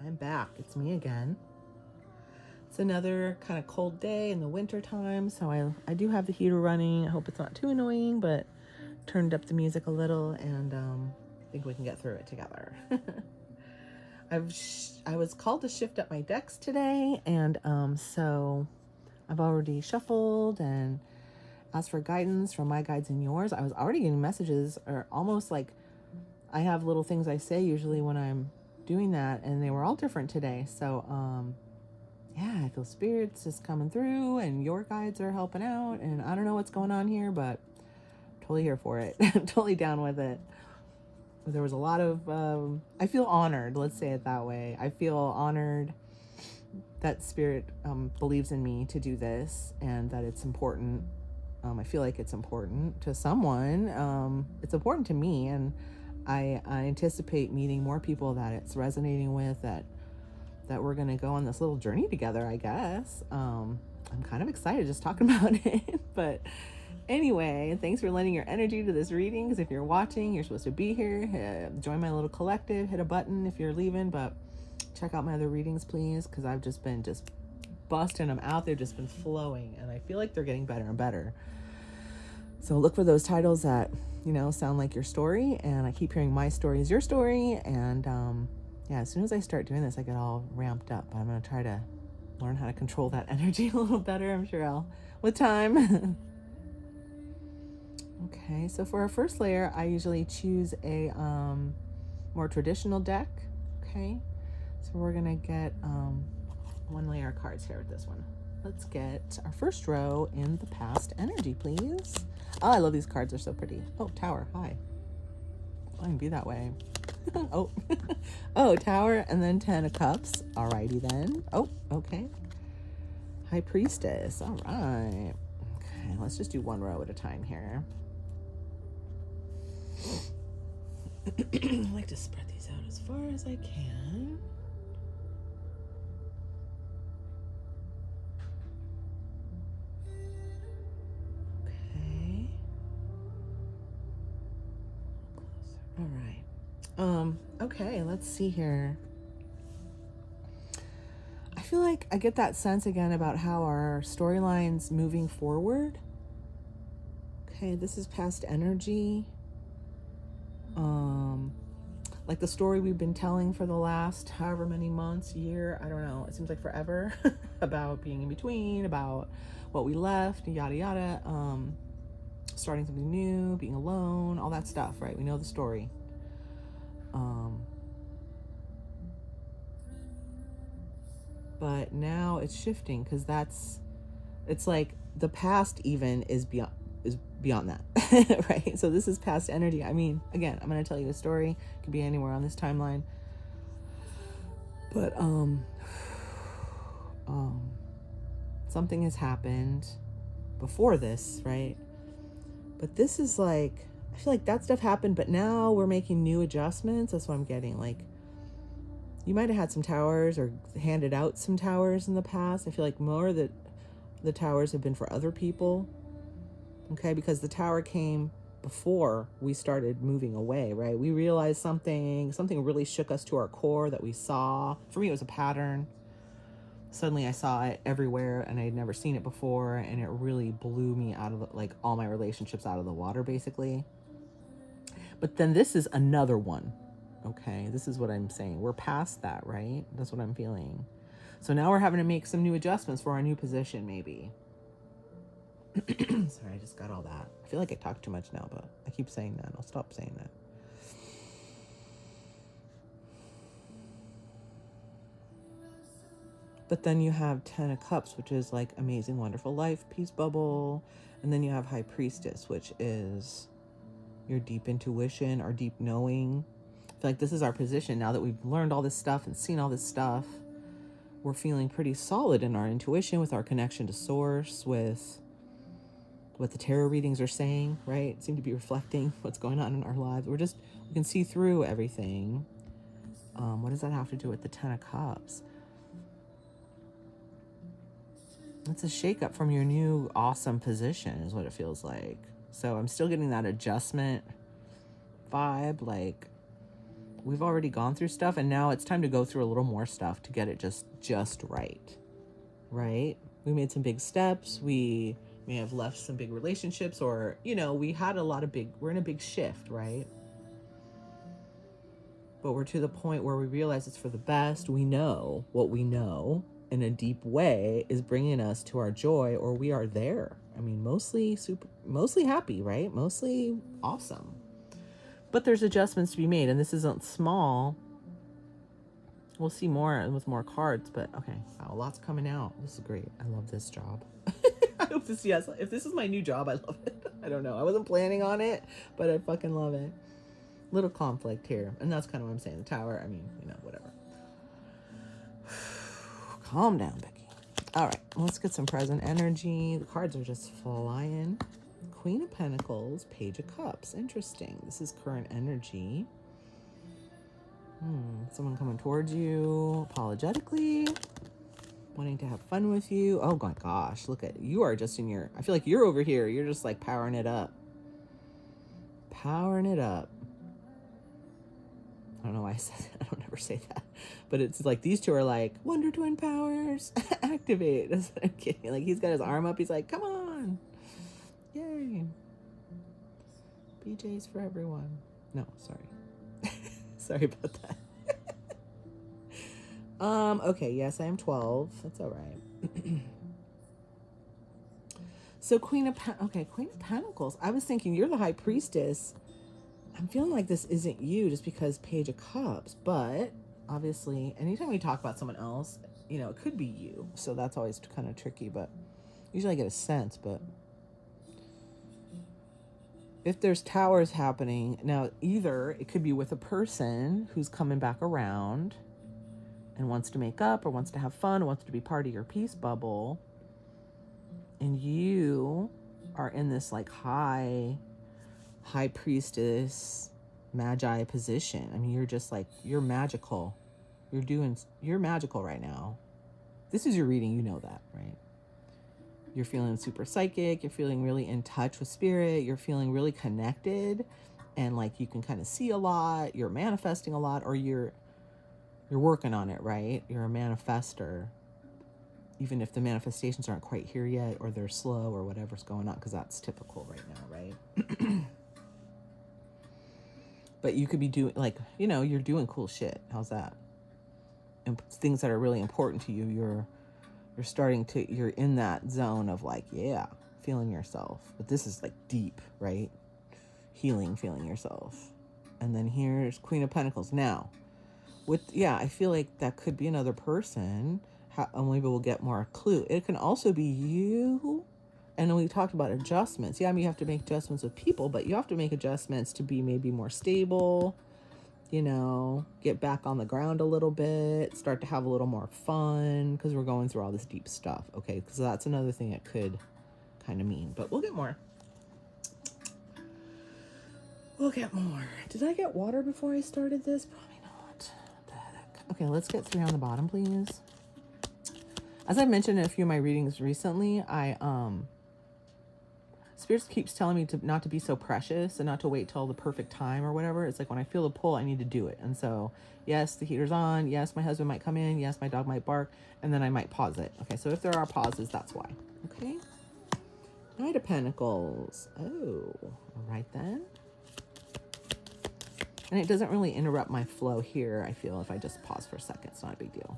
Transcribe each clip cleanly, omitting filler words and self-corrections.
I'm back. It's me again. It's another kind of cold day in the winter time, so I do have the heater running. I hope it's not too annoying, but turned up the music a little, and I think we can get through it together. I was called to shift up my decks today, and so I've already shuffled and asked for guidance from my guides and yours. I was already getting messages, or almost like I have little things I say usually when I'm doing that, and they were all different today. So yeah, I feel spirits just coming through, and your guides are helping out, and I don't know what's going on here, but I'm totally here for it. I'm totally down with it. There was a lot of I feel honored, let's say it that way. I feel honored that spirit believes in me to do this, and that it's important. I feel like it's important to someone. It's important to me, and I anticipate meeting more people that it's resonating with, that we're going to go on this little journey together, I guess. I'm kind of excited just talking about it. But anyway, thanks for lending your energy to this reading, because if you're watching, you're supposed to be here. Join my little collective. Hit a button if you're leaving, but check out my other readings, please, because I've just been busting them out. They've just been flowing, and I feel like they're getting better and better. So look for those titles that, sound like your story, and I keep hearing my story is your story, and yeah, as soon as I start doing this, I get all ramped up. I'm going to try to learn how to control that energy a little better. I'm sure I'll, with time. Okay, so for our first layer, I usually choose a more traditional deck. Okay, so we're going to get one layer of cards here with this one. Let's get our first row in the past energy, please. Oh, I love these cards. They're so pretty. Oh, Tower. Hi. I can be that way. Oh, oh, Tower, and then 10 of Cups. Alrighty then. Oh, okay. High Priestess. All right. Okay, let's just do one row at a time here. I like to spread these out as far as I can. Okay. All right. Okay, let's see here. I feel like I get that sense again about how our storyline's moving forward. Okay, this is past energy. Like the story we've been telling for the last however many months, year, I don't know, it seems like forever, about being in between, about what we left, yada yada, starting something new, being alone, all that stuff, right? We know the story. But now it's shifting, because it's like the past even is beyond that. Right? So this is past energy. I mean, again, I'm going to tell you a story. It could be anywhere on this timeline. But something has happened before this, right? But this is like, I feel like that stuff happened, but now we're making new adjustments. That's what I'm getting. Like, you might have had some towers or handed out some towers in the past. I feel like more that the towers have been for other people. Okay, because the tower came before we started moving away, right? We realized something really shook us to our core that we saw. For me, it was a pattern. Suddenly I saw it everywhere, and I had never seen it before, and it really blew me out of like all my relationships out of the water, basically. But then this is another one. Okay, this is what I'm saying. We're past that, right? That's what I'm feeling. So now we're having to make some new adjustments for our new position, maybe. Sorry, I just got all that. I feel like I talk too much now, but I keep saying that. I'll stop saying that. But then you have 10 of Cups, which is like amazing, wonderful life, peace bubble. And then you have High Priestess, which is your deep intuition, our deep knowing. I feel like this is our position now that we've learned all this stuff and seen all this stuff. We're feeling pretty solid in our intuition, with our connection to source, with what the tarot readings are saying, right? Seem to be reflecting what's going on in our lives. We can see through everything. What does that have to do with the 10 of Cups? It's a shakeup from your new awesome position is what it feels like. So I'm still getting that adjustment vibe, like we've already gone through stuff, and now it's time to go through a little more stuff to get it just right. Right? We made some big steps. We may have left some big relationships, or, we had we're in a big shift, right? But we're to the point where we realize it's for the best. We know what we know in a deep way is bringing us to our joy, or we are there. I mean, mostly happy, right? Mostly awesome. But there's adjustments to be made, and this isn't small. We'll see more with more cards, but okay. Wow, lots coming out. This is great. I love this job. I hope this, if this is my new job, I love it. I don't know. I wasn't planning on it, but I fucking love it. Little conflict here. And that's kind of what I'm saying. The Tower, I mean, whatever. Calm down, Becky. All right, let's get some present energy. The cards are just flying. Queen of Pentacles, Page of Cups. Interesting. This is current energy. Someone coming towards you apologetically, wanting to have fun with you. Oh my gosh, look at you. Are just I feel like you're over here. You're just like powering it up. Powering it up. I don't know why I said that. I don't ever say that. But it's like these two are like, Wonder Twin powers, activate. I'm kidding. Like he's got his arm up. He's like, come on. Yay. BJ's for everyone. No, sorry. Sorry about that. Okay, yes, I am 12. That's all right. So Queen of Pentacles. I was thinking you're the High Priestess. I'm feeling like this isn't you just because Page of Cups, but obviously anytime we talk about someone else, it could be you. So that's always kind of tricky, but usually I get a sense, but if there's towers happening, now either it could be with a person who's coming back around and wants to make up or wants to have fun or wants to be part of your peace bubble, and you are in this like high priestess magi position. I mean, you're just like, you're magical. You're magical right now. This is your reading, you know that, right? You're feeling super psychic. You're feeling really in touch with spirit. You're feeling really connected, and like you can kind of see a lot. You're manifesting a lot, or you're working on it, right? You're a manifester, even if the manifestations aren't quite here yet, or they're slow, or whatever's going on, because that's typical right now, right? But you could be doing you're doing cool shit. How's that? And things that are really important to you, you're in that zone of like, yeah, feeling yourself. But this is like deep, right? Healing, feeling yourself. And then here's Queen of Pentacles. Now, I feel like that could be another person. Maybe we'll get more clue. It can also be you. And then we talked about adjustments. Yeah, I mean, you have to make adjustments with people, but you have to make adjustments to be maybe more stable, get back on the ground a little bit, start to have a little more fun, because we're going through all this deep stuff, okay? Because that's another thing it could kind of mean, but we'll get more. Did I get water before I started this? Probably not. What the heck? Okay, let's get 3 on the bottom, please. As I mentioned in a few of my readings recently, Spirit keeps telling me not to be so precious and not to wait till the perfect time or whatever. It's like when I feel a pull, I need to do it. And so, yes, the heater's on. Yes, my husband might come in. Yes, my dog might bark. And then I might pause it. Okay, so if there are pauses, that's why. Okay. Knight of Pentacles. Oh, all right then. And it doesn't really interrupt my flow here, I feel, if I just pause for a second. It's not a big deal.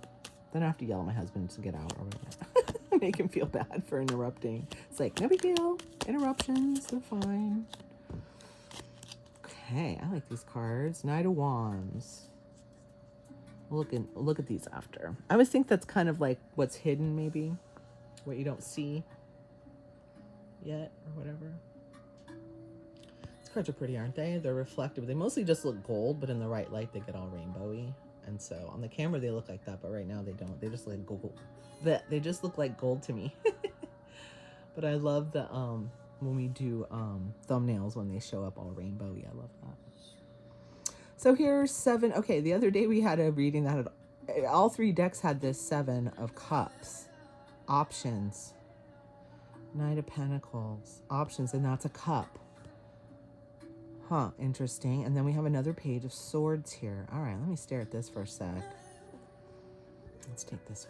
Then I have to yell at my husband to get out or whatever. Make him feel bad for interrupting. It's like, no big deal. Interruptions, they're fine. Okay, I like these cards. Knight of Wands. Look at these after. I always think that's kind of like what's hidden, maybe. What you don't see yet or whatever. These cards are pretty, aren't they? They're reflective. They mostly just look gold, but in the right light, they get all rainbowy. And so on the camera, they look like that, but right now they don't. They just look like gold. They just look like gold to me. But I love the when we do thumbnails when they show up all rainbowy. I love that. So here's 7. Okay, the other day we had a reading that had all 3 decks had this 7 of Cups. Options. Knight of Pentacles. Options, and that's a cup. Huh, interesting. And then we have another page of swords here. All right, let me stare at this for a sec. Let's take this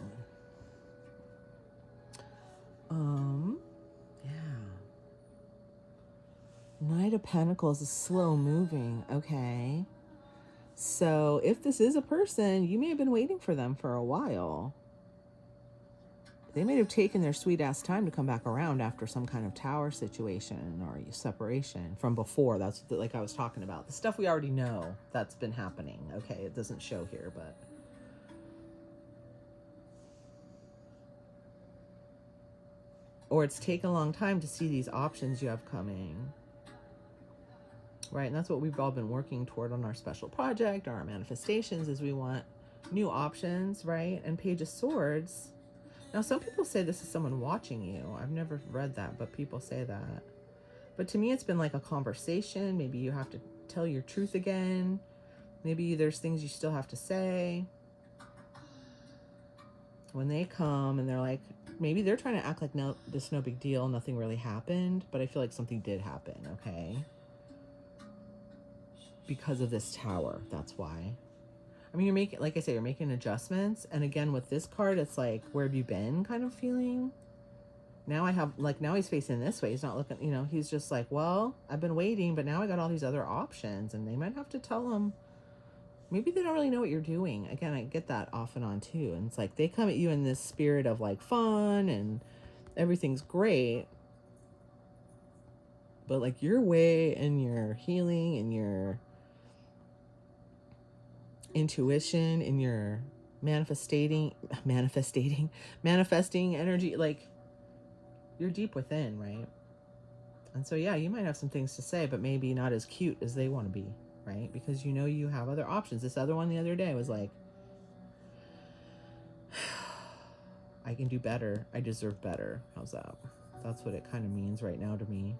one. Yeah. Knight of Pentacles is slow moving. Okay. So if this is a person, you may have been waiting for them for a while. They may have taken their sweet ass time to come back around after some kind of tower situation or separation from before. That's like I was talking about. The stuff we already know that's been happening. Okay, it doesn't show here, but... Or it's taken a long time to see these options you have coming. Right, and that's what we've all been working toward on our special project, our manifestations, is we want new options, right? And Page of Swords. Now, some people say this is someone watching you. I've never read that, but people say that. But to me, it's been like a conversation. Maybe you have to tell your truth again. Maybe there's things you still have to say. When they come and they're like, maybe they're trying to act like no, this is no big deal, nothing really happened, but I feel like something did happen, okay? Because of this tower, that's why. I mean, you're making, like I said, you're making adjustments. And again, with this card, it's like, where have you been kind of feeling. Now I have, like, now he's facing this way. He's not looking, you know, he's just like, well, I've been waiting, but now I got all these other options. And they might have to tell him, maybe they don't really know what you're doing. Again, I get that off and on too. And it's like, they come at you in this spirit of like fun and everything's great. But like your way and your healing and your intuition and your manifesting energy, like you're deep within, right? And so yeah, you might have some things to say, but maybe not as cute as they want to be, right? Because you know you have other options. This other one the other day was like, I can do better, I deserve better. How's that? That's what it kind of means right now to me.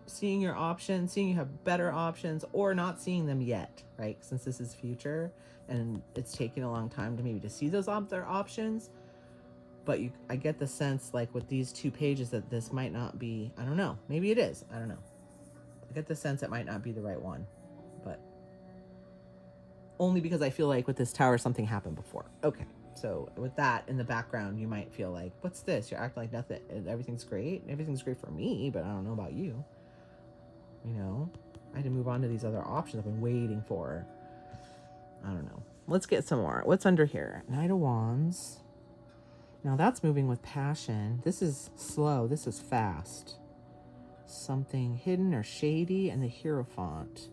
Seeing your options, seeing you have better options, or not seeing them yet, right? Since this is future and it's taking a long time to maybe to see those other options. But I get the sense, like with these two pages, that this might not be, I don't know, maybe it is, I don't know. I get the sense it might not be the right one, but only because I feel like with this tower, something happened before. Okay, so with that in the background, you might feel like, what's this? You're acting like nothing, everything's great. Everything's great for me, but I don't know about you. You know, I had to move on to these other options I've been waiting for. I don't know. Let's get some more. What's under here? Knight of Wands. Now that's moving with passion. This is slow. This is fast. Something hidden or shady, and the Hierophant.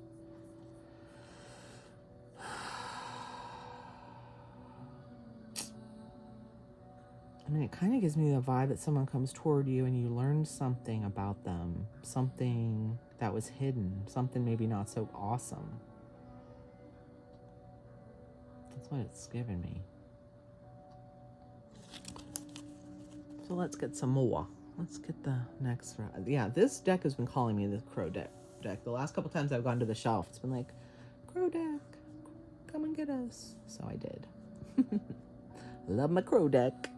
I mean, it kind of gives me the vibe that someone comes toward you and you learned something about them. Something that was hidden. Something maybe not so awesome. That's what it's giving me. So let's get some more. Let's get the next. Yeah, this deck has been calling me the Crow deck. The last couple times I've gone to the shelf, it's been like, Crow deck, come and get us. So I did. Love my Crow deck.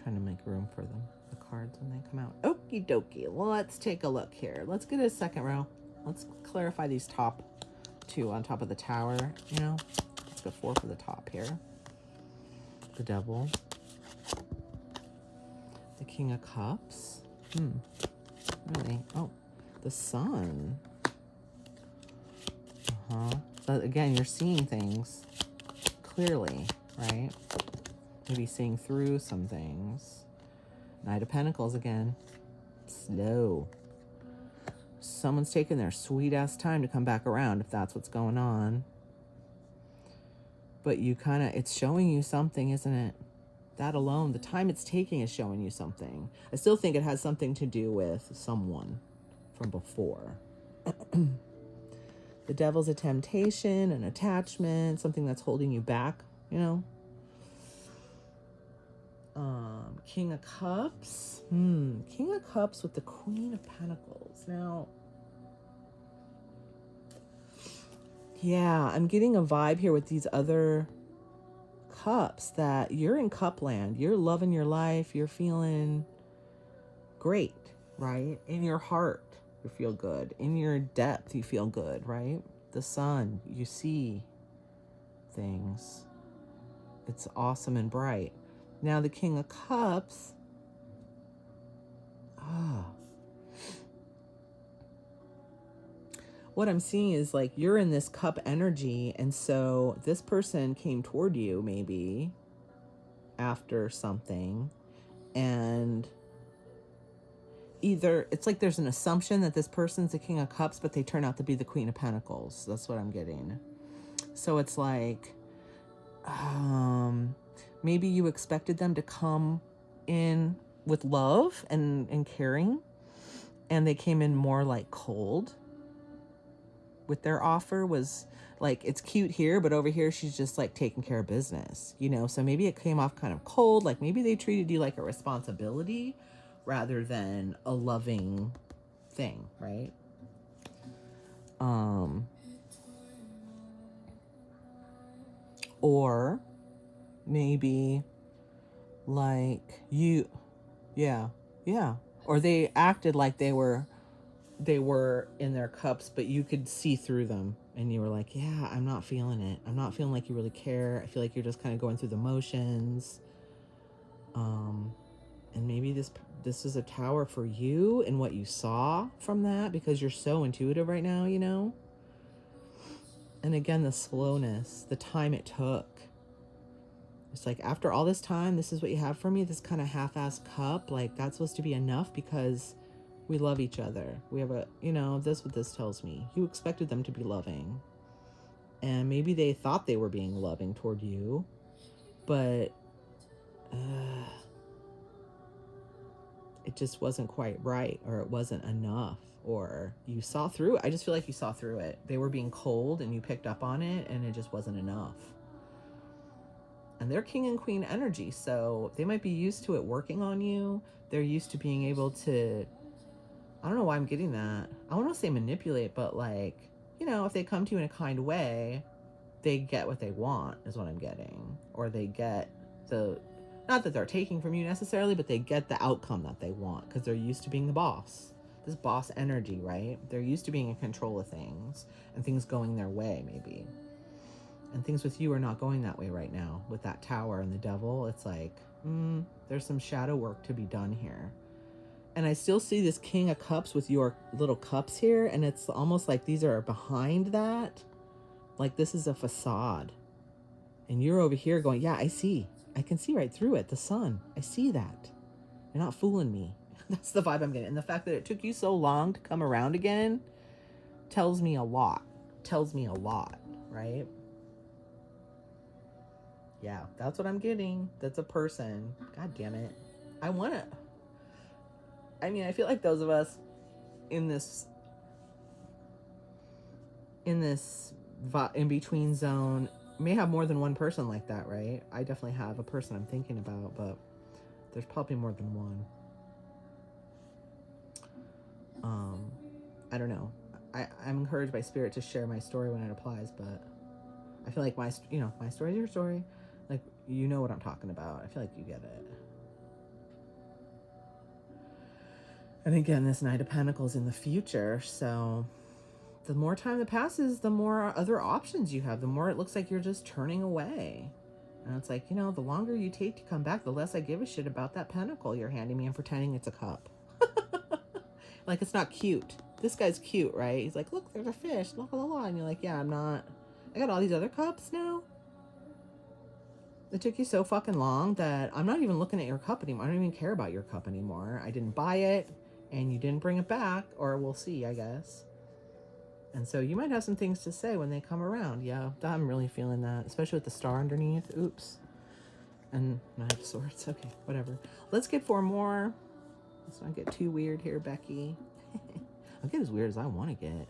Trying to make room for them, the cards when they come out. Okie dokie. Let's take a look here. Let's get a second row. Let's clarify these top two on top of the tower. You know, let's go 4 for the top here. The Devil. The King of Cups. Really? Oh, the Sun. So again, you're seeing things clearly, right? Maybe seeing through some things. Knight of Pentacles again. Slow. Someone's taking their sweet ass time to come back around, if that's what's going on. But you kind of, it's showing you something, isn't it? That alone, the time it's taking is showing you something. I still think it has something to do with someone from before. The Devil's a temptation, an attachment, something that's holding you back, you know? King of Cups. King of Cups with the Queen of Pentacles. Now, yeah, I'm getting a vibe here with these other cups that you're in Cupland. You're loving your life. You're feeling great, right? In your heart. You feel good. In your depth, you feel good, right? The sun, you see things. It's awesome and bright. Now the King of Cups. What I'm seeing is like you're in this cup energy, and so this person came toward you maybe after something, and either it's like there's an assumption that this person's the King of Cups, but they turn out to be the Queen of Pentacles. That's what I'm getting. So it's like maybe you expected them to come in with love and caring, and they came in more like cold with their offer. Was like, it's cute here, but over here she's just like taking care of business, you know? So maybe it came off kind of cold, like maybe they treated you like a responsibility rather than a loving thing, right? Or maybe like you, yeah, or they acted like they were in their cups, but you could see through them, and you were like, yeah, I'm not feeling it. I'm not feeling like you really care. I feel like you're just kind of going through the motions. And maybe this is a tower for you and what you saw from that, because you're so intuitive right now, you know? And again, the slowness, the time it took. It's like, after all this time, this is what you have for me, this kind of half-assed cup. Like, that's supposed to be enough because we love each other. We have a, you know, this what this tells me. You expected them to be loving. And maybe they thought they were being loving toward you. But it just wasn't quite right, or it wasn't enough, or you saw through it. I just feel like you saw through it. They were being cold and you picked up on it, and it just wasn't enough. And they're king and queen energy, so they might be used to it working on you. They're used to being able to, I don't know why I'm getting that. I want to say manipulate, but like, you know, if they come to you in a kind way, they get what they want, is what I'm getting. Or they get the, not that they're taking from you necessarily, but they get the outcome that they want because they're used to being the boss. This boss energy, right? They're used to being in control of things and things going their way, maybe. And things with you are not going that way right now. With that tower and the devil, it's like, there's some shadow work to be done here. And I still see this King of Cups with your little cups here, and it's almost like these are behind that. Like this is a facade. And you're over here going, yeah, I see. I can see right through it. The sun. I see that. You're not fooling me. That's the vibe I'm getting. And the fact that it took you so long to come around again tells me a lot. Tells me a lot, right? Yeah, that's what I'm getting. That's a person. God damn it. I feel like those of us in this in-between zone may have more than one person like that, right? I definitely have a person I'm thinking about, but there's probably more than one. I don't know. I'm encouraged by spirit to share my story when it applies, but I feel like my story is your story. Like, you know what I'm talking about. I feel like you get it. And again, this Knight of Pentacles in the future, so the more time that passes, the more other options you have, the more it looks like you're just turning away. And it's like, you know, the longer you take to come back, the less I give a shit about that pentacle you're handing me and pretending it's a cup. Like, it's not cute. This guy's cute, right? He's like, look, there's a fish, la la la. And you're like, yeah, I'm not. I got all these other cups now. It took you so fucking long that I'm not even looking at your cup anymore. I don't even care about your cup anymore. I didn't buy it, and you didn't bring it back, or we'll see, I guess. And so you might have some things to say when they come around. Yeah, I'm really feeling that, especially with the star underneath. Oops. And Knight of Swords. Okay, whatever. Let's get 4 more. Let's not get too weird here, Becky. I'll get as weird as I want to get.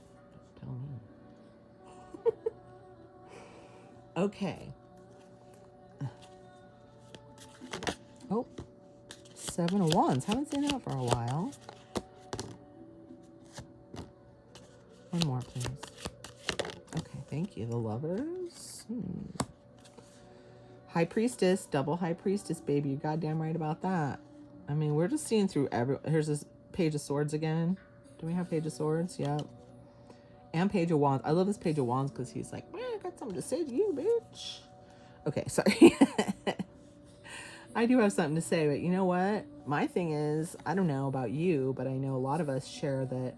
Tell me. Okay. Oh, 7 of Wands. Haven't seen that for a while. One more, please. Okay, thank you. The Lovers. High Priestess, double High Priestess, baby. You're goddamn right about that. I mean, we're just seeing through here's this Page of Swords again. Do we have Page of Swords? Yep. And Page of Wands. I love this Page of Wands because he's like, man, I got something to say to you, bitch. Okay, sorry. I do have something to say, but you know what? My thing is, I don't know about you, but I know a lot of us share that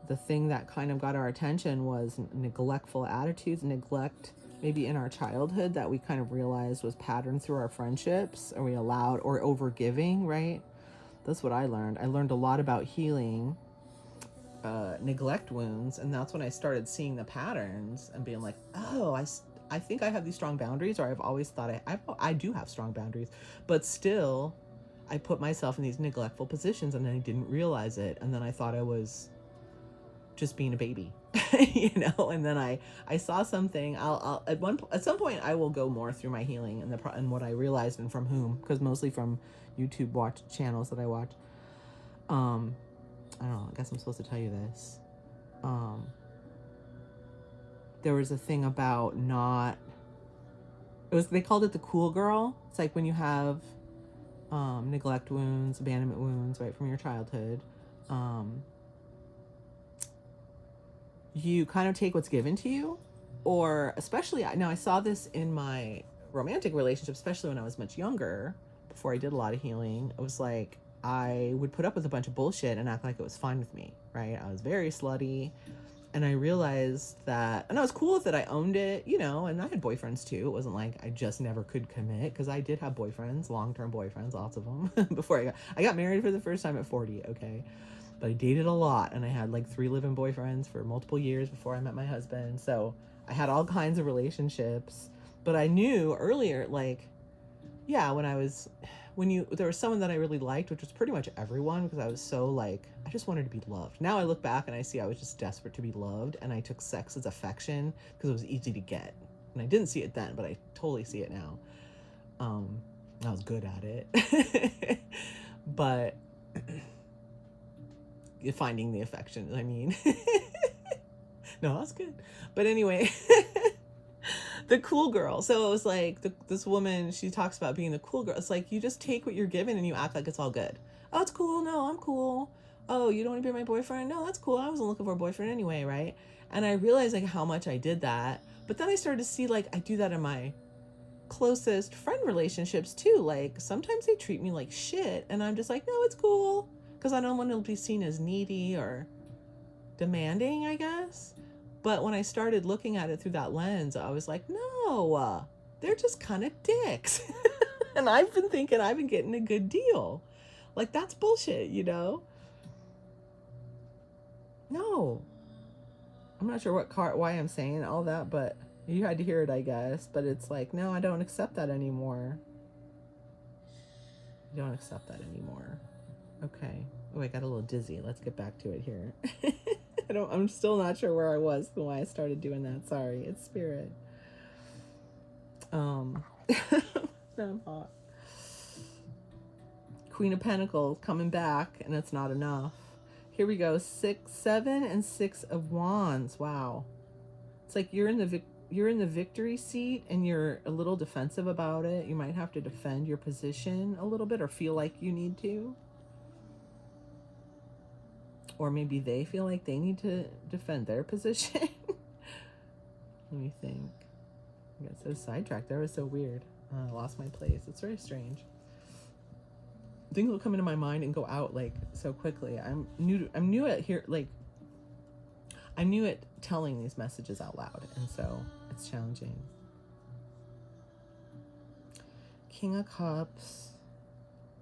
the thing that kind of got our attention was neglectful attitudes, neglect maybe in our childhood that we kind of realized was patterned through our friendships, or we allowed, or overgiving, right? That's what I learned. I learned a lot about healing neglect wounds, and that's when I started seeing the patterns and being like, oh, I think I have these strong boundaries, or I've always thought I do have strong boundaries, but still I put myself in these neglectful positions and I didn't realize it, and then I thought I was just being a baby. You know, and then I saw something. I'll at some point I will go more through my healing and what I realized and from whom, because mostly from YouTube watch channels that I watch. I don't know, I guess I'm supposed to tell you this. There was a thing about they called it the cool girl. It's like when you have neglect wounds, abandonment wounds, right, from your childhood, you kind of take what's given to you, or especially now I saw this in my romantic relationship, especially when I was much younger, before I did a lot of healing. It was like I would put up with a bunch of bullshit and act like it was fine with me, right? I was very slutty, and I realized that, and I was cool with it. I owned it, you know, and I had boyfriends too. It wasn't like I just never could commit, because I did have boyfriends, long-term boyfriends, lots of them. Before I got married for the first time at 40, okay? But I dated a lot, and I had like 3 live-in boyfriends for multiple years before I met my husband. So I had all kinds of relationships, but I knew earlier, like, yeah, there was someone that I really liked, which was pretty much everyone, because I was so like, I just wanted to be loved. Now I look back and I see I was just desperate to be loved, and I took sex as affection because it was easy to get. And I didn't see it then, but I totally see it now. I was good at it. But finding the affection, I mean. No, that's good. But anyway, the cool girl. So it was like this woman, she talks about being the cool girl. It's like you just take what you're given and you act like it's all good. Oh, it's cool. No, I'm cool. Oh, you don't want to be my boyfriend? No, that's cool. I wasn't looking for a boyfriend anyway, right? And I realized like how much I did that. But then I started to see like I do that in my closest friend relationships too. Like sometimes they treat me like shit and I'm just like, no, it's cool, because I don't want to be seen as needy or demanding, I guess. But when I started looking at it through that lens, I was like, no, they're just kind of dicks. And I've been thinking I've been getting a good deal. Like, that's bullshit, you know? No. I'm not sure why I'm saying all that, but you had to hear it, I guess. But it's like, no, I don't accept that anymore. I don't accept that anymore. Okay. Oh, I got a little dizzy. Let's get back to it here. I'm still not sure where I was and why I started doing that. Sorry. It's spirit. I'm hot. Queen of Pentacles coming back, and it's not enough. Here we go. 6, 7, and 6 of Wands. Wow. It's like you're in the victory seat and you're a little defensive about it. You might have to defend your position a little bit, or feel like you need to. Or maybe they feel like they need to defend their position. Let me think. I got so sidetracked. That was so weird. I lost my place. It's very strange. Things will come into my mind and go out like so quickly. I'm new at here, like I'm new at telling these messages out loud, and so it's challenging. King of Cups.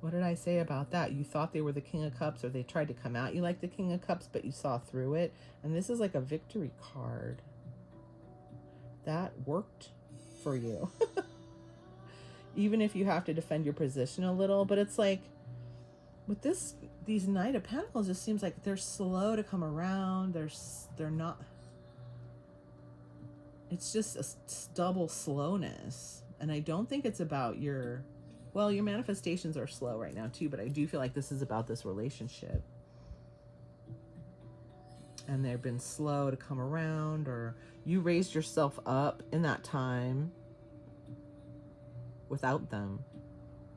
What did I say about that? You thought they were the King of Cups, or they tried to come at you like the King of Cups, but you saw through it. And this is like a victory card. That worked for you. Even if you have to defend your position a little. But it's like, with these Knight of Pentacles, it seems like they're slow to come around. They're not. It's just a double slowness. And I don't think it's about your manifestations are slow right now too, but I do feel like this is about this relationship. And they've been slow to come around, or you raised yourself up in that time without them,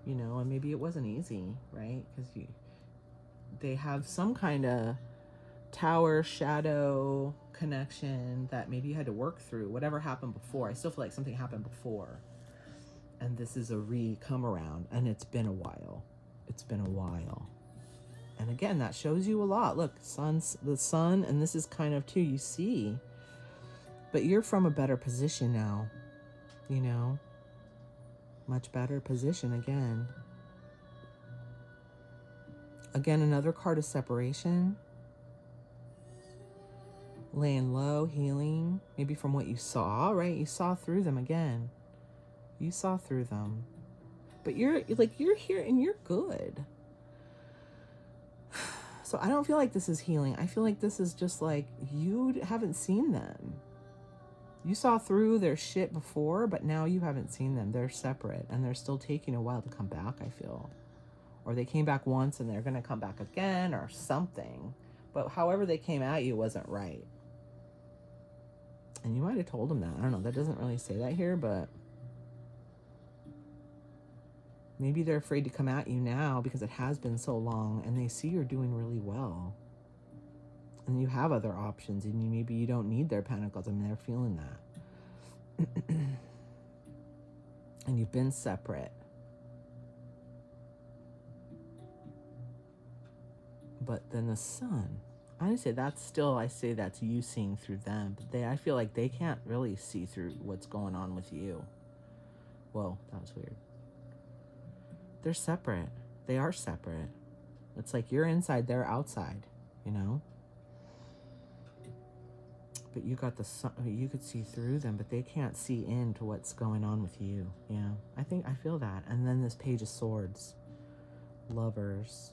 you know, and maybe it wasn't easy, right? Because they have some kind of tower shadow connection that maybe you had to work through, whatever happened before. I still feel like something happened before. And this is a come around, and it's been a while. It's been a while. And again, that shows you a lot. Look, the sun, and this is kind of too, you see. But you're from a better position now, you know? Much better position again. Again, another card of separation. Laying low, healing, maybe from what you saw, right? You saw through them again. You saw through them. But you're here and you're good. So I don't feel like this is healing. I feel like this is just like you haven't seen them. You saw through their shit before, but now you haven't seen them. They're separate and they're still taking a while to come back, I feel. Or they came back once and they're going to come back again or something. But however they came at you wasn't right. And you might have told them that. I don't know. That doesn't really say that here, but maybe they're afraid to come at you now because it has been so long and they see you're doing really well. And you have other options and maybe you don't need their pentacles. I mean, they're feeling that. And you've been separate. But then the sun, I say that's you seeing through them. But I feel like they can't really see through what's going on with you. Whoa, that was weird. They're separate. They are separate. It's like you're inside, they're outside, you know? But you got the sun, you could see through them, but they can't see into what's going on with you. Yeah, I feel that. And then this Page of Swords. Lovers.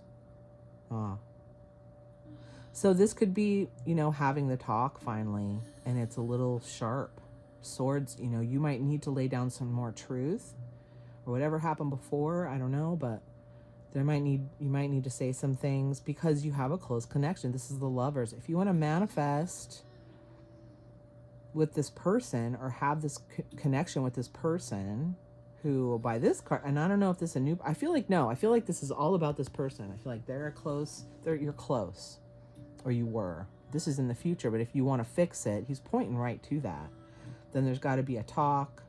So this could be, having the talk finally, and it's a little sharp. Swords, you might need to lay down some more truth, or whatever happened before, I don't know, but you might need to say some things because you have a close connection. This is the Lovers. If you want to manifest with this person or have this connection with this person who, by this card, and I don't know if this is I feel like this is all about this person. I feel like you're close. Or you were. This is in the future, but if you want to fix it, he's pointing right to that. Then there's got to be a talk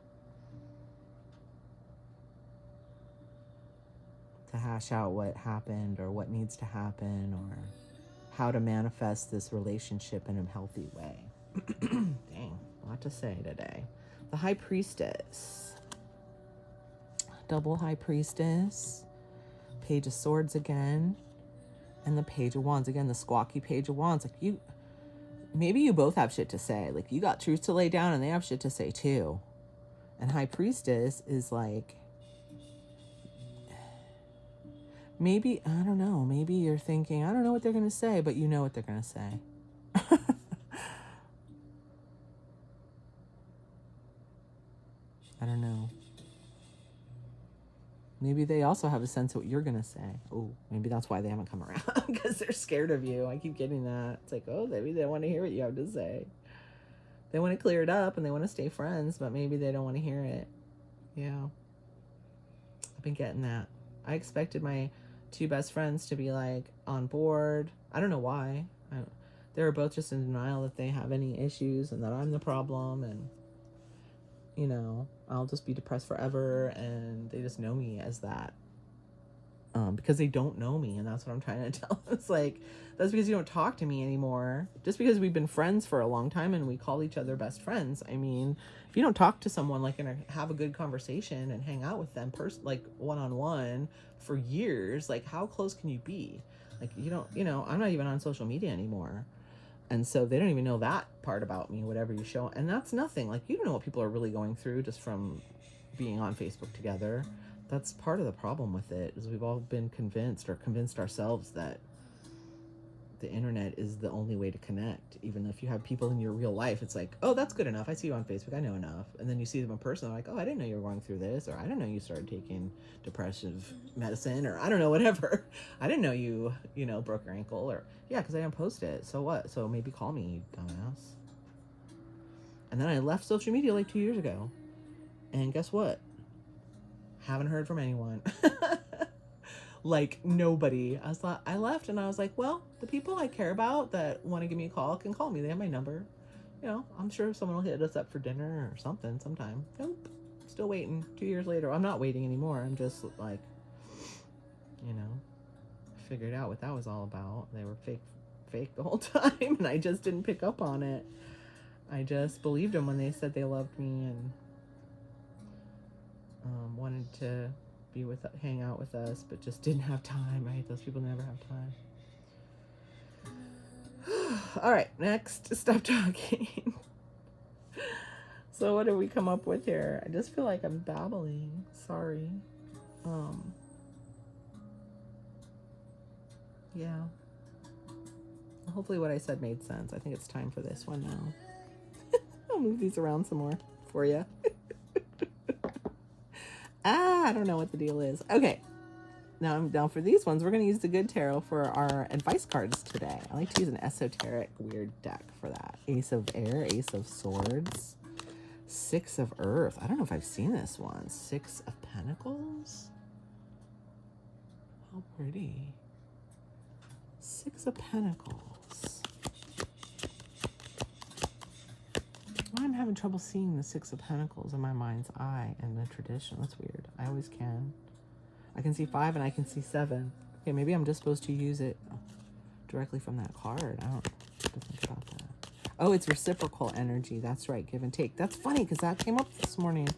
to hash out what happened or what needs to happen or how to manifest this relationship in a healthy way. Dang, a lot to say today. The High Priestess. Double High Priestess. Page of Swords again. And the Page of Wands. Again, the squawky Page of Wands. Like maybe you both have shit to say. Like you got truth to lay down and they have shit to say too. And High Priestess is like, maybe, I don't know, maybe you're thinking, I don't know what they're going to say, but you know what they're going to say. I don't know. Maybe they also have a sense of what you're going to say. Oh, maybe that's why they haven't come around, because they're scared of you. I keep getting that. It's like, oh, maybe they want to hear what you have to say. They want to clear it up and they want to stay friends, but maybe they don't want to hear it. Yeah. I've been getting that. I expected my two best friends to be like on board. I don't know why. They were both just in denial that they have any issues and that I'm the problem, and I'll just be depressed forever, and they just know me as that. Because they don't know me, and that's what I'm trying to tell them. It's like, that's because you don't talk to me anymore. Just because we've been friends for a long time and we call each other best friends. I mean, if you don't talk to someone and have a good conversation and hang out with them one-on-one for years, like how close can you be? Like, I'm not even on social media anymore. And so they don't even know that part about me, whatever you show. And that's nothing. Like, you don't know what people are really going through just from being on Facebook together. That's part of the problem with it, is we've all been convinced ourselves that the internet is the only way to connect. Even if you have people in your real life, it's like, oh, that's good enough. I see you on Facebook. I know enough. And then you see them in person, like, oh, I didn't know you were going through this, or I didn't know you started taking depressive medicine, or I don't know, whatever. I didn't know you, broke your ankle, or yeah, because I didn't post it. So what? So maybe call me, you dumbass. And then I left social media like 2 years ago. And guess what? Haven't heard from anyone. Like nobody. I left and I was like, well, the people I care about that want to give me a call can call me. They have my number. You know, I'm sure someone will hit us up for dinner or something sometime. Nope. Still waiting. 2 years later. I'm not waiting anymore. I'm just like, you know, figured out what that was all about. They were fake the whole time, and I just didn't pick up on it. I just believed them when they said they loved me and wanted to hang out with us, but just didn't have time. Right? Those people never have time. All right, next, stop talking. So what did we come up with here? I just feel like I'm babbling. Sorry. Yeah. Hopefully what I said made sense. I think it's time for this one now. I'll move these around some more for you. I don't know what the deal is. Okay. Now I'm down for these ones. We're going to use the Good Tarot for our advice cards today. I like to use an esoteric weird deck for that. Ace of Air, Ace of Swords, Six of Earth. I don't know if I've seen this one. Six of Pentacles. How pretty. Six of Pentacles. Why I'm having trouble seeing the Six of Pentacles in my mind's eye in the tradition. That's weird. I always can. I can see 5 and I can see 7. Okay, maybe I'm just supposed to use it directly from that card. I don't have to think about that. Oh, it's reciprocal energy. That's right, give and take. That's funny because that came up this morning.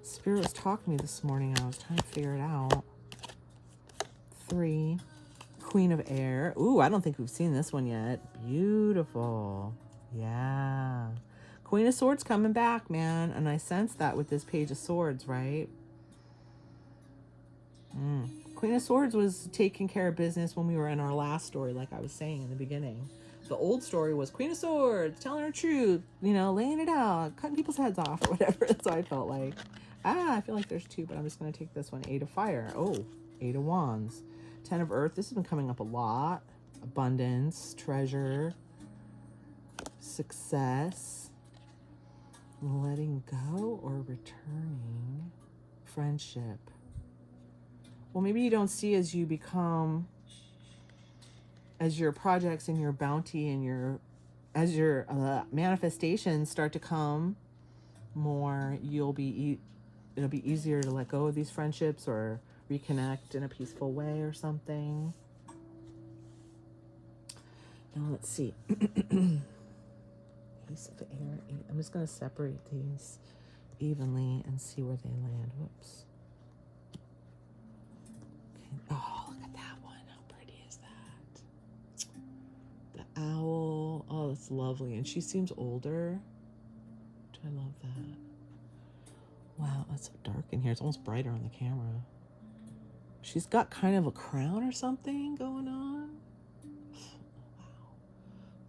Spirit was talking to me this morning and I was trying to figure it out. 3. Queen of Air. Ooh, I don't think we've seen this one yet. Beautiful. Yeah. Queen of Swords coming back, man. And I sense that with this Page of Swords, right? Queen of Swords was taking care of business when we were in our last story, like I was saying in the beginning. The old story was Queen of Swords, telling her truth, you know, laying it out, cutting people's heads off or whatever. That's what I felt like. I feel like there's 2, but I'm just going to take this one. 8 of Fire. Oh, 8 of Wands. 10 of Earth. This has been coming up a lot. Abundance, treasure, success, letting go or returning, friendship. Well, maybe you don't see as you become, as your projects and your bounty and as your manifestations start to come more, it'll be easier to let go of these friendships or reconnect in a peaceful way or something. Now let's see. Ace of Air. I'm just going to separate these evenly and see where they land. Whoops. Oh, look at that one. How pretty is that? The owl. Oh, that's lovely. And she seems older. I love that. Wow, that's so dark in here. It's almost brighter on the camera. She's got kind of a crown or something going on. Wow.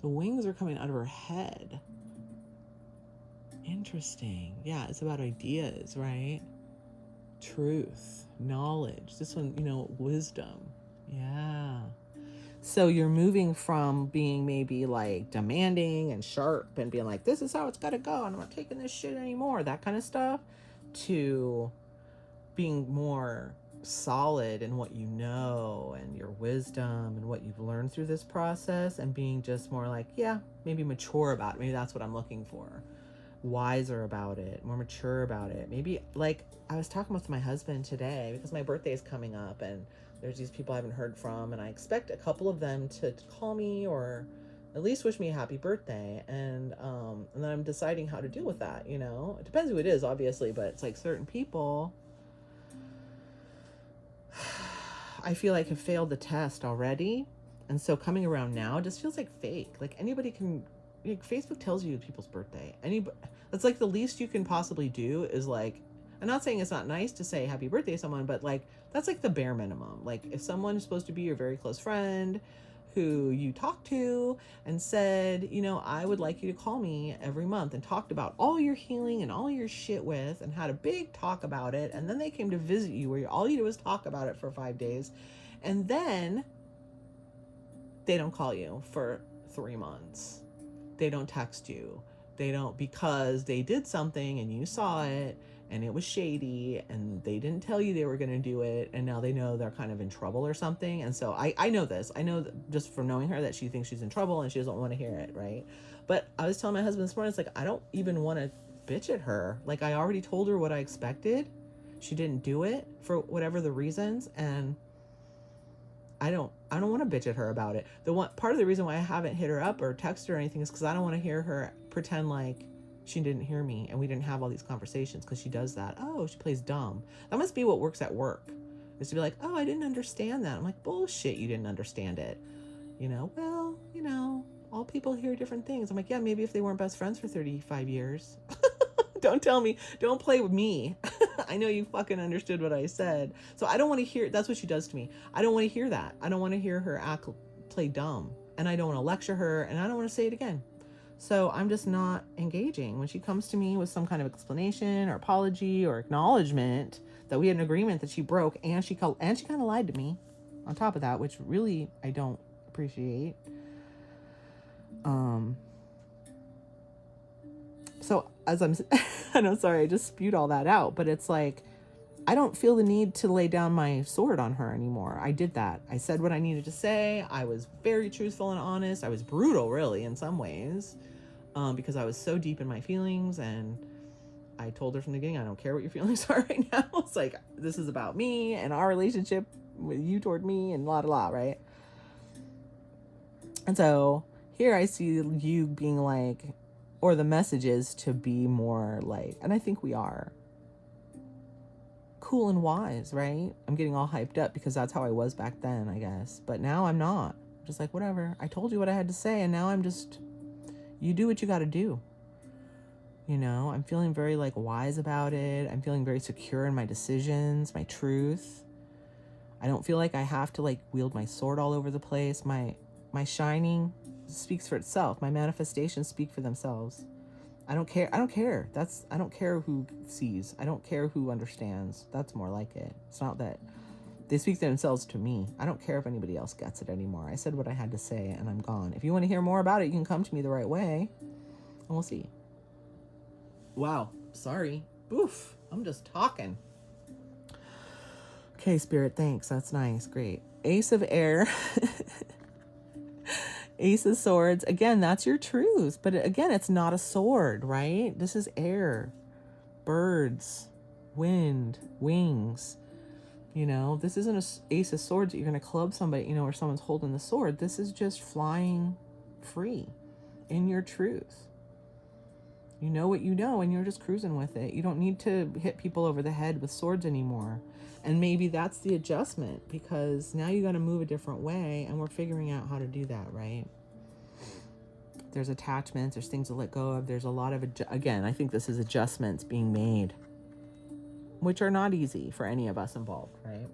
The wings are coming out of her head. Interesting. Yeah, it's about ideas, right? Truth, knowledge. This one, wisdom. Yeah. So you're moving from being maybe like demanding and sharp and being like, this is how it's got to go and I'm not taking this shit anymore, that kind of stuff, to being more solid in what you know and your wisdom and what you've learned through this process, and being just more like, yeah, maybe mature about it. Maybe that's what I'm looking for. Wiser about it, more mature about it. Maybe, like, I was talking with my husband today because my birthday is coming up and there's these people I haven't heard from, and I expect a couple of them to call me or at least wish me a happy birthday. And then I'm deciding how to deal with that. It depends who it is, obviously, but it's like certain people I feel like have failed the test already, and so coming around now just feels like fake. Like anybody can, Facebook tells you people's birthday. That's like the least you can possibly do is like, I'm not saying it's not nice to say happy birthday to someone, but like that's like the bare minimum. Like if someone is supposed to be your very close friend who you talked to and said, I would like you to call me every month, and talked about all your healing and all your shit with, and had a big talk about it, and then they came to visit you where all you do is talk about it for 5 days, and then they don't call you for 3 months. They don't text you. They don't, because they did something and you saw it and it was shady and they didn't tell you they were going to do it, and now they know they're kind of in trouble or something. And so I know this. I know that just from knowing her that she thinks she's in trouble and she doesn't want to hear it, right? But I was telling my husband this morning, it's like, I don't even want to bitch at her. Like, I already told her what I expected. She didn't do it for whatever the reasons, and I don't want to bitch at her about it. The one part of the reason why I haven't hit her up or texted her or anything is because I don't want to hear her pretend like she didn't hear me and we didn't have all these conversations, because she does that. Oh, she plays dumb. That must be what works at work, is to be like, oh, I didn't understand that. I'm like, bullshit, you didn't understand it. Well, all people hear different things. I'm like, yeah, maybe if they weren't best friends for 35 years. Don't tell me. Don't play with me. I know you fucking understood what I said. So I don't want to hear. That's what she does to me. I don't want to hear that. I don't want to hear her play dumb. And I don't want to lecture her. And I don't want to say it again. So I'm just not engaging. When she comes to me with some kind of explanation or apology or acknowledgement that we had an agreement that she broke, and she kind of lied to me on top of that, which really I don't appreciate. So as I'm sorry, I just spewed all that out, but it's like, I don't feel the need to lay down my sword on her anymore. I did that. I said what I needed to say. I was very truthful and honest. I was brutal, really, in some ways, because I was so deep in my feelings. And I told her from the beginning, I don't care what your feelings are right now. It's like, this is about me and our relationship with you toward me and blah, blah, right? And so here I see you being like, or the message is to be more like, and I think we are, cool and wise, right? I'm getting all hyped up because that's how I was back then, I guess. But now I'm not. I'm just like, whatever. I told you what I had to say, and now I'm just, you do what you got to do. I'm feeling very like wise about it. I'm feeling very secure in my decisions, my truth. I don't feel like I have to like wield my sword all over the place. My shining speaks for itself. My manifestations speak for themselves. I don't care. I don't care who sees. I don't care who understands. That's more like it. It's not that they speak to themselves to me. I don't care if anybody else gets it anymore. I said what I had to say and I'm gone. If you want to hear more about it, you can come to me the right way and we'll see. Wow. Sorry. Oof. I'm just talking. Okay, Spirit. Thanks. That's nice. Great. Ace of Air. Ace of Swords. Again, that's your truth. But again, it's not a sword, right? This is air, birds, wind, wings. This isn't an Ace of Swords that you're going to club somebody, or someone's holding the sword. This is just flying free in your truth. You know what you know, and you're just cruising with it. You don't need to hit people over the head with swords anymore. And maybe that's the adjustment, because now you got to move a different way, and we're figuring out how to do that, right? There's attachments, there's things to let go of. There's a lot of, again, I think this is adjustments being made, which are not easy for any of us involved, right?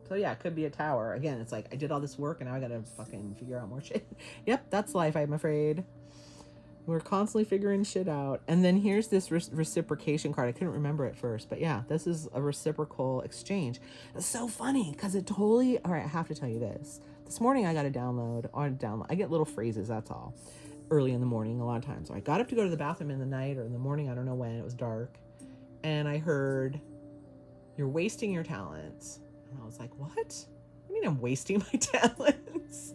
So yeah, it could be a tower. Again, it's like, I did all this work and now I got to fucking figure out more shit. Yep, that's life, I'm afraid. We're constantly figuring shit out. And then here's this reciprocation card. I couldn't remember it first, but yeah, this is a reciprocal exchange. It's so funny because it totally, all right, I have to tell you this. This morning I got a download. I get little phrases, that's all, early in the morning a lot of times. So I got up to go to the bathroom in the night or in the morning, I don't know when, it was dark. And I heard, "You're wasting your talents." And I was like, what? I mean, I'm wasting my talents.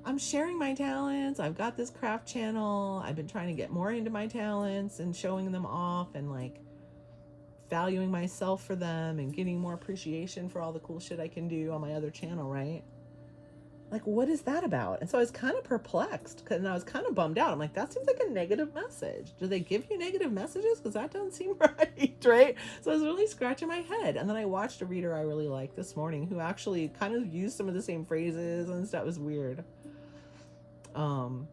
I'm sharing my talents. I've got this craft channel. I've been trying to get more into my talents and showing them off and like valuing myself for them and getting more appreciation for all the cool shit I can do on my other channel, right? Like, what is that about? And so I was kind of perplexed and I was kind of bummed out. I'm like, that seems like a negative message. Do they give you negative messages? Because that doesn't seem right? So I was really scratching my head. And then I watched a reader I really liked this morning who actually kind of used some of the same phrases and stuff. It was weird. And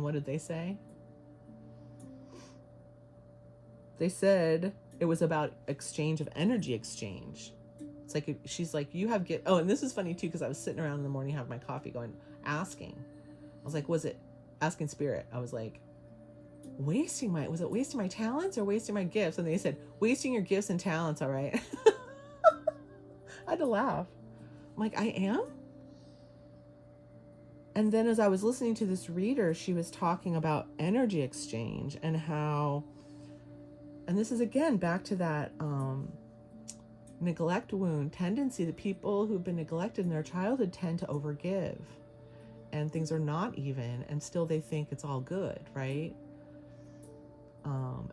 what did they say? They said it was about exchange of energy exchange. It's like, she's like, you have get, oh, and this is funny too, because I was sitting around in the morning, having my coffee asking. I was like, was it asking Spirit? I was like, was it wasting my talents or wasting my gifts? And they said, wasting your gifts and talents, all right? I had to laugh. I'm like, I am? And then as I was listening to this reader, she was talking about energy exchange and how And this is again back to that neglect wound tendency. The people who've been neglected in their childhood tend to overgive, and things are not even, and still they think it's all good, right?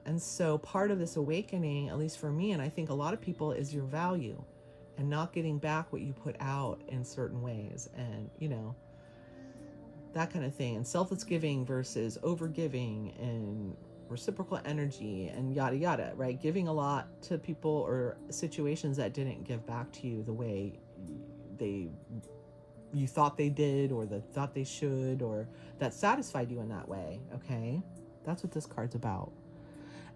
And so part of this awakening, at least for me, and I think a lot of people, is your value and not getting back what you put out in certain ways, and that kind of thing, and selfless giving versus overgiving, and reciprocal energy, and yada yada, right? Giving a lot to people or situations that didn't give back to you the way you thought they did, or that thought they should, or that satisfied you in that way. Okay, that's what this card's about.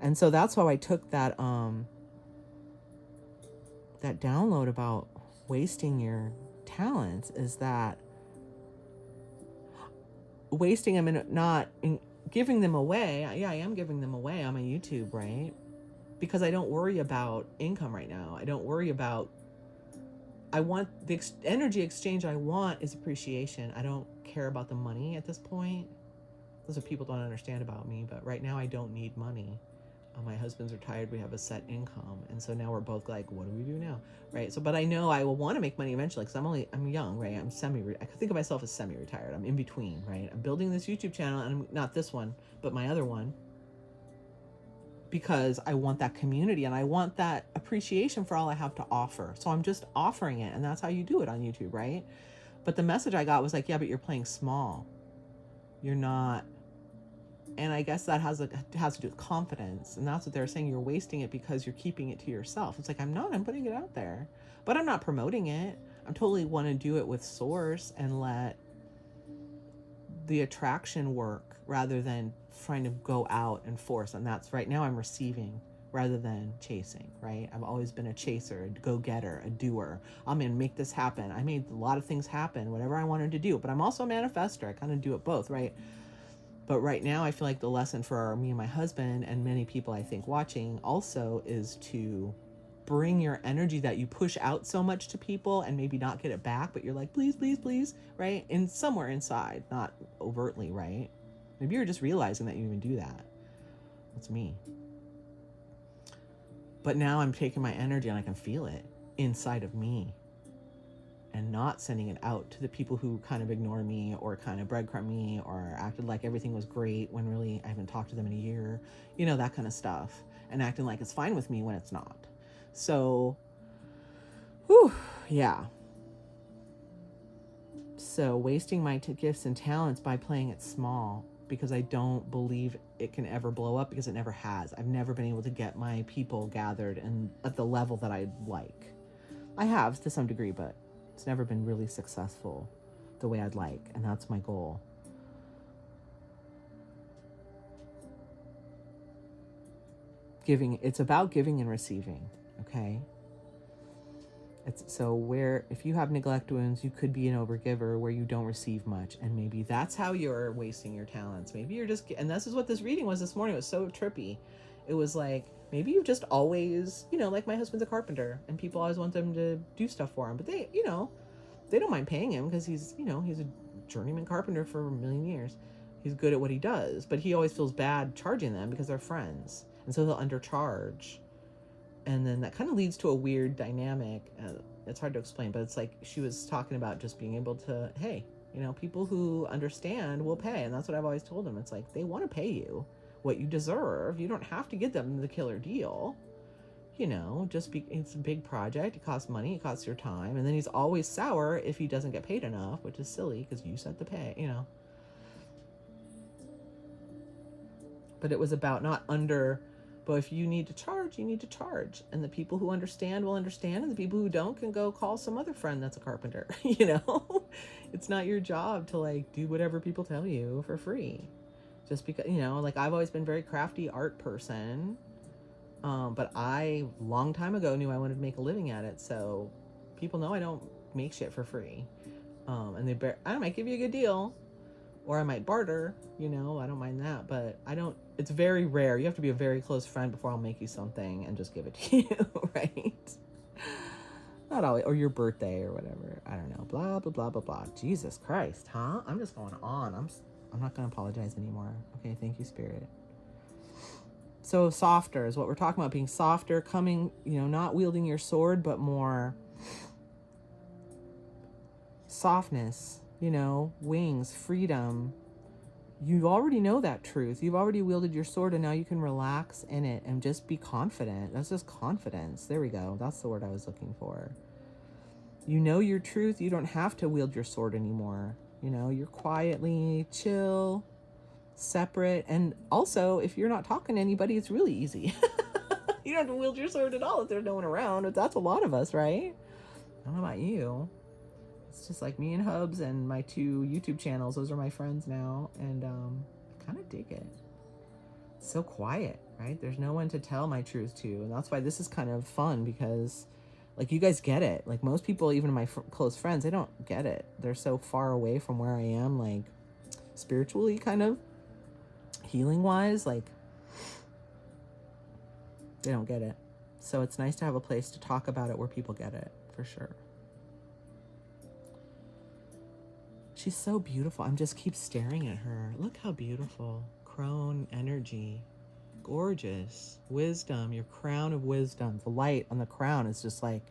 And so that's how I took that that download about wasting your talents, is that wasting them and not giving them away. Yeah, I am giving them away on my YouTube, right? Because I don't worry about income right now. I don't worry about, I want the energy exchange I want is appreciation. I don't care about the money at this point. Those are people don't understand about me, but right now I don't need money. My husband's retired. We have a set income, and so now we're both like, what do we do now, right? So, but I know I will want to make money eventually, because I'm young, right? I think of myself as semi-retired. I'm in between, right? I'm building this YouTube channel, and I'm not this one, but my other one, because I want that community and I want that appreciation for all I have to offer. So I'm just offering it, and that's how you do it on YouTube, right? But the message I got was like, yeah, but you're playing small. You're not. And I guess that has to do with confidence. And that's what they're saying. You're wasting it because you're keeping it to yourself. It's like, I'm not. I'm putting it out there. But I'm not promoting it. I'm totally want to do it with source and let the attraction work rather than trying to go out and force. And that's right now I'm receiving rather than chasing, right? I've always been a chaser, a go-getter, a doer. I'm going to make this happen. I made a lot of things happen, whatever I wanted to do. But I'm also a manifester. I kind of do it both, right? But right now, I feel like the lesson for me and my husband and many people I think watching also is to bring your energy that you push out so much to people and maybe not get it back, but you're like, please, please, please, right? And somewhere inside, not overtly, right? Maybe you're just realizing that you even do that. That's me. But now I'm taking my energy and I can feel it inside of me, and not sending it out to the people who kind of ignore me or kind of breadcrumb me or acted like everything was great when really I haven't talked to them in a year, that kind of stuff, and acting like it's fine with me when it's not. So, yeah. So wasting my gifts and talents by playing it small, because I don't believe it can ever blow up, because it never has. I've never been able to get my people gathered and at the level that I'd like. I have to some degree, but it's never been really successful the way I'd like, and that's my goal. It's about giving and receiving, okay? If you have neglect wounds, you could be an overgiver where you don't receive much, and maybe that's how you're wasting your talents. Maybe you're just, and this is what this reading was this morning. It was so trippy. It was like, maybe you've just always, like my husband's a carpenter, and people always want them to do stuff for him, but they don't mind paying him because he's a journeyman carpenter for a million years. He's good at what he does, but he always feels bad charging them because they're friends, and so they'll undercharge. And then that kind of leads to a weird dynamic. It's hard to explain, but it's like she was talking about just being able to, hey, people who understand will pay. And that's what I've always told them. It's like, they want to pay you what you deserve. You don't have to give them the killer deal. It's a big project. It costs money. It costs your time. And then he's always sour if he doesn't get paid enough, which is silly because you set the pay, But it was about but if you need to charge, you need to charge. And the people who understand will understand. And the people who don't can go call some other friend that's a carpenter, It's not your job to do whatever people tell you for free. Just because, I've always been a very crafty art person. But I, long time ago, knew I wanted to make a living at it. So people know I don't make shit for free. And I might give you a good deal, or I might barter, I don't mind that, but it's very rare. You have to be a very close friend before I'll make you something and just give it to you, right? Not always, or your birthday or whatever. I don't know, blah, blah, blah, blah, blah. Jesus Christ, huh? I'm just going on. I'm not going to apologize anymore. Okay, thank you, Spirit. So softer is what we're talking about, being softer, coming, not wielding your sword, but more softness, wings, freedom. You already know that truth. You've already wielded your sword, and now you can relax in it and just be confident. That's just confidence. There we go. That's the word I was looking for. You know your truth. You don't have to wield your sword anymore. You're quietly chill, separate. And also, if you're not talking to anybody, it's really easy. You don't have to wield your sword at all if there's no one around. But that's a lot of us, right? I don't know about you. It's just like me and Hubs and my 2 YouTube channels. Those are my friends now. And I kind of dig it. It's so quiet, right? There's no one to tell my truth to. And that's why this is kind of fun, because like you guys get it. Like most people, even my close friends, they don't get it. They're so far away from where I am, like spiritually, kind of healing wise. Like they don't get it. So it's nice to have a place to talk about it where people get it, for sure. She's so beautiful. I'm just keep staring at her. Look how beautiful. Crone energy. Gorgeous. Wisdom. Your crown of wisdom. The light on the crown is just like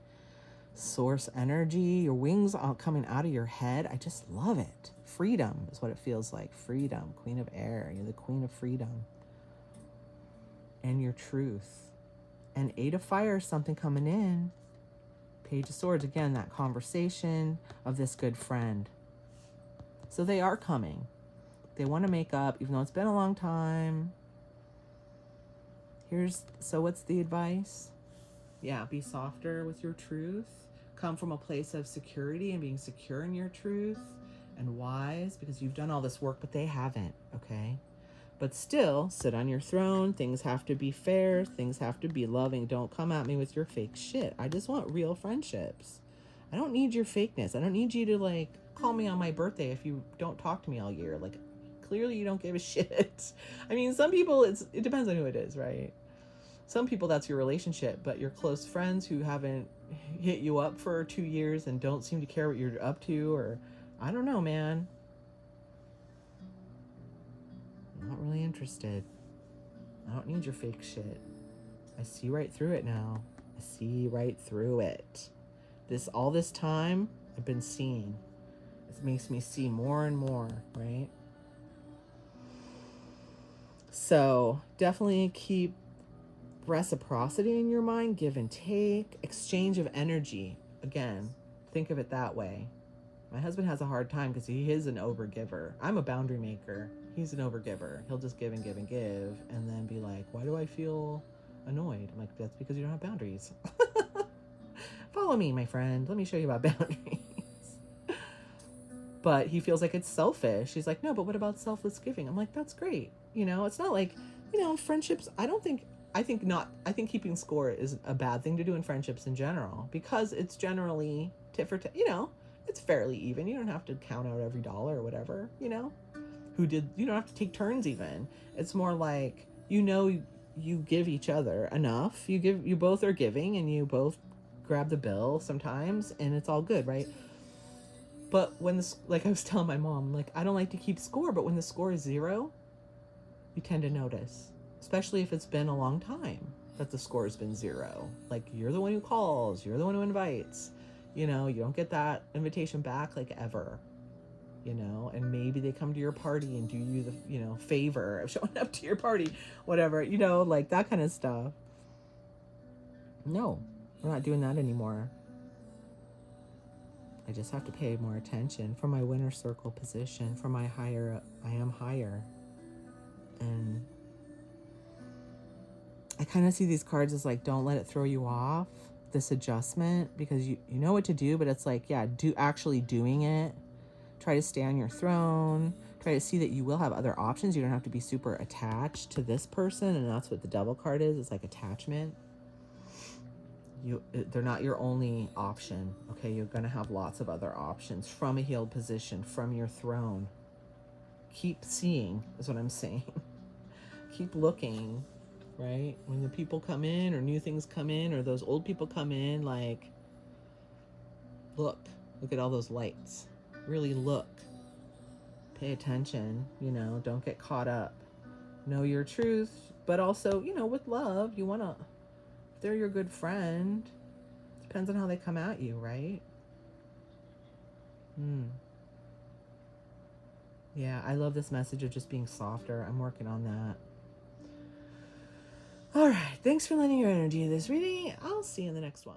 source energy. Your wings all coming out of your head. I just love it. Freedom is what it feels like. Freedom. Queen of air. You're the queen of freedom. And your truth. And 8 of fire is something coming in. Page of swords. Again, that conversation of this good friend. So they are coming. They want to make up, even though it's been a long time. So what's the advice? Yeah, be softer with your truth. Come from a place of security and being secure in your truth, and wise, because you've done all this work, but they haven't, okay? But still, sit on your throne. Things have to be fair. Things have to be loving. Don't come at me with your fake shit. I just want real friendships. I don't need your fakeness. I don't need you to like call me on my birthday if you don't talk to me all year. Like, clearly you don't give a shit. I mean, some people, it depends on who it is, right? Some people, that's your relationship, but your close friends who haven't hit you up for 2 years and don't seem to care what you're up to, or I don't know, man. I'm not really interested. I don't need your fake shit. I see right through it now. I see right through it. All this time, I've been seeing. It makes me see more and more, right? So definitely keep reciprocity in your mind, give and take, exchange of energy. Again, think of it that way. My husband has a hard time because he is an overgiver. I'm a boundary maker. He's an overgiver. He'll just give and give and give and then be like, why do I feel annoyed? I'm like, that's because you don't have boundaries. Follow me, my friend. Let me show you about boundaries. But he feels like it's selfish. He's like, no, but what about selfless giving? I'm like, that's great. It's not like, friendships. I think keeping score is a bad thing to do in friendships in general, because it's generally tit for tat, it's fairly even. You don't have to count out every dollar or whatever, you don't have to take turns even. It's more like, you give each other enough. You both are giving and you both grab the bill sometimes and it's all good, right? But when like I was telling my mom, like, I don't like to keep score, but when the score is 0, you tend to notice, especially if it's been a long time that the score has been 0. Like, you're the one who calls, you're the one who invites, you don't get that invitation back like ever, and maybe they come to your party and do you the, favor of showing up to your party, whatever, like that kind of stuff. No, we're not doing that anymore. I just have to pay more attention from my winner circle position, from my higher, I am higher. And I kind of see these cards as like, don't let it throw you off, this adjustment, because you know what to do, but it's like, yeah, actually doing it. Try to stay on your throne. Try to see that you will have other options. You don't have to be super attached to this person, and that's what the Devil card is. It's like attachment. They're not your only option, okay? You're going to have lots of other options from a healed position, from your throne. Keep seeing, is what I'm saying. Keep looking, right? When the people come in or new things come in or those old people come in, like, look at all those lights. Really look. Pay attention, don't get caught up. Know your truth. But also, you know, with love, you want to, if they're your good friend, depends on how they come at you, right? Hmm. Yeah, I love this message of just being softer. I'm working on that. All right. Thanks for lending your energy to this reading. I'll see you in the next one.